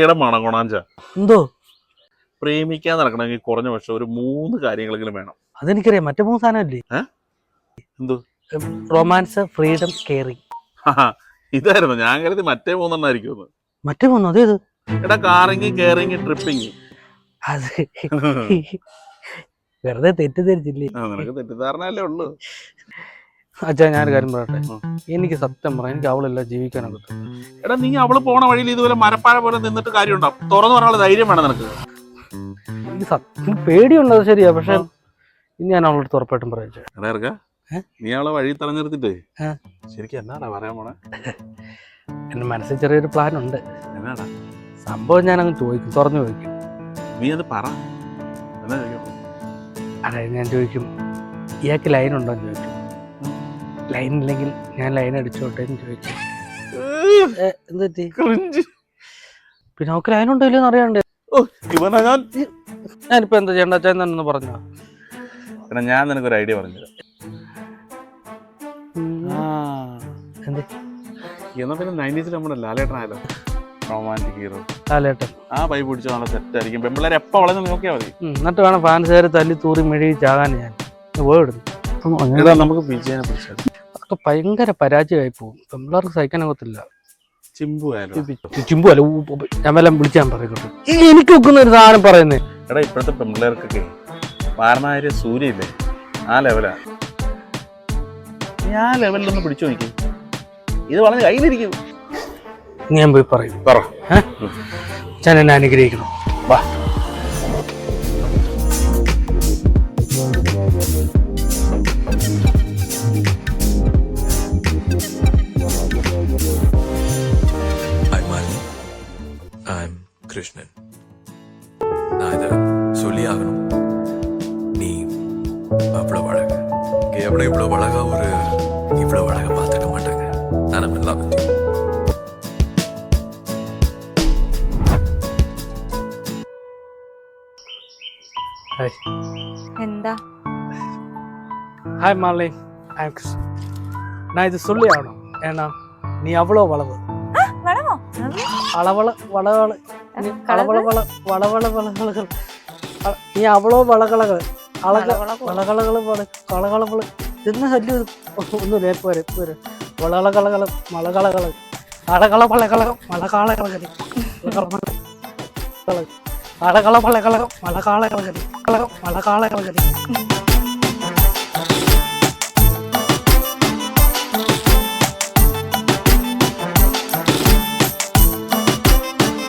ഈടെ മണകൊണാഞ്ച എന്തോ പ്രേമിക്കാൻ നടക്കണമെങ്കിൽ കുറഞ്ഞ പക്ഷെ ഒരു 3 കാര്യങ്ങളെങ്കിലും വേണം. അതെനിക്കറിയാം. മറ്റേ 3 സാധനമല്ലേ? എന്തോ റൊമാൻസ്, ഫ്രീഡം, കെയറിങ്. ഇതായിരുന്നു ഞാൻ കരുതി മറ്റേ 3 ആയിരിക്കും. മറ്റേ 3 അതേത്? എടാ കാറിങ്, കെയറിങ്, ട്രിപ്പിങ്. അത് വെറുതെ തെറ്റിദ്ധരിച്ചില്ലേ? നിനക്ക് തെറ്റിദ്ധാരണയല്ലേ ഉള്ളു. അച്ഛാ ഞാനൊരു കാര്യം പറയട്ടെ, എനിക്ക് സത്യം പറയാം, എനിക്ക് അവളെല്ലാം ജീവിക്കാനൊക്കെ. എടാ നീ അവള് പോണ വഴിയിൽ ഇതുപോലെ മരപ്പാഴ പോലെ നിന്നിട്ട് കാര്യമുണ്ടോ? തുറന്നു പറയാനുള്ള ധൈര്യം വേണം നിനക്ക്. എനിക്ക് സത്യം പേടിയുണ്ട്, അത് ശരിയാ. പക്ഷെ ഇനി ഞാൻ അവളോട് ഉറപ്പായിട്ടും പറയാ. നീ അവളെ വഴി തടഞ്ഞിരുത്തിട്ടേ ശരിക്കും എന്നാടാ പറയാൻ പോണേ? എന്റെ മനസ്സിൽ ചെറിയൊരു പ്ലാൻ ഉണ്ട്. എന്നാടാ സംഭവം? ഞാൻ അങ്ങ് ചോദിക്കും, തുറന്നു ചോദിക്കും. നീ അത് പറ. അതായത് ഞാൻ ചോദിക്കും, ഇയാൾക്ക് ലൈൻ ഉണ്ടോ എന്ന് ചോദിക്കും. ലൈൻ ഇല്ലെങ്കിൽ ഞാൻ ലൈൻ അടിച്ചോട്ടെ എന്ന് ചോദിക്കും. എന്തെറ്റി? പിന്നെ അവൾക്ക് ലൈൻ ഉണ്ടോ ഇല്ലെന്ന് അറിയണ്ടേ? ഞാനിപ്പോ എന്താ ചെയ്യണ്ട അച്ഛൻ തന്നെ പറഞ്ഞോ? ഞാൻ നിനക്കൊരു ഐഡിയ പറഞ്ഞുതരാം. എന്നാ പിന്നെ 90s നമ്മുടെ ലാലേട്ടനായാലോ? റൊമാൻറ്റിക് ഹീറോ ലാലേട്ടൻ. ആ പൈപ്പ് പിടിച്ച നല്ല സെറ്റ് ആയിരിക്കും. പെമ്പിള്ളേരെ എപ്പോ വളഞ്ഞ് നോക്കിയാൽ മതി. എന്നിട്ട് വേണം ഫാൻസുകാരെ തല്ലി തൂറി മെഴുകി ചാകാൻ. ഞാൻ വേർഡ് നമുക്ക് വിജയനെ പിടിച്ചാൽ അതൊക്കെ ഭയങ്കര പരാജയമായി പോകും. പെമ്പിള്ളേർക്ക് സഹിക്കാനൊക്കത്തില്ല. ചിമ്പു ചിമ്പു അല്ല, ഞാൻ വല്ലതും വിളിച്ചാൻ പറയുന്നുണ്ട്. എനിക്ക് വെക്കുന്ന ഒരു സാധനം പറയുന്നേ. എടാ ഇപ്പോഴത്തെ പെമ്പിള്ളേർക്കൊക്കെ വാരണാര്യ സൂര്യ ഇല്ലേ, ആ ലെവലാ. നീ ആ ലെവലിലൊന്ന് പിടിച്ചു നോക്കി, ഇത് വളരെ കയ്യിലിരിക്കും. ഞാൻ പോയി പറയും. പറ, ഞാൻ എന്നെ അനുഗ്രഹിക്കണം. വാ. கிருஷ்ணன், நான் இதை சொல்லி ஆகணும். நீ அவ்வளவு அழகு, எவ்வளவு இவ்வளவு அழகா ஒரு இவ்வளவு அழகா பார்த்துக்க மாட்டாங்க. நான் நல்லா பத்தி എന്താ? ഹായ് മാർലി, நான் இது சொல்லி ஆகணும். ஏன்னா நீ அவ்வளோ வளவு அளவள வளவள அளவள வள வளவள வளவளகள் നീ അവളോ വളകളകൾ വളകളകൾ കളകളകൾ ഇതെന്ന ശല്യം. ഒന്നുമില്ല, പോരെ പോരെ. വളകളകളകൾ മളകളകൾ അളകള പളകളകം മളകാളകളകരി അളകള പളകളകം മളകാളകളകരി മളകാളകളകരി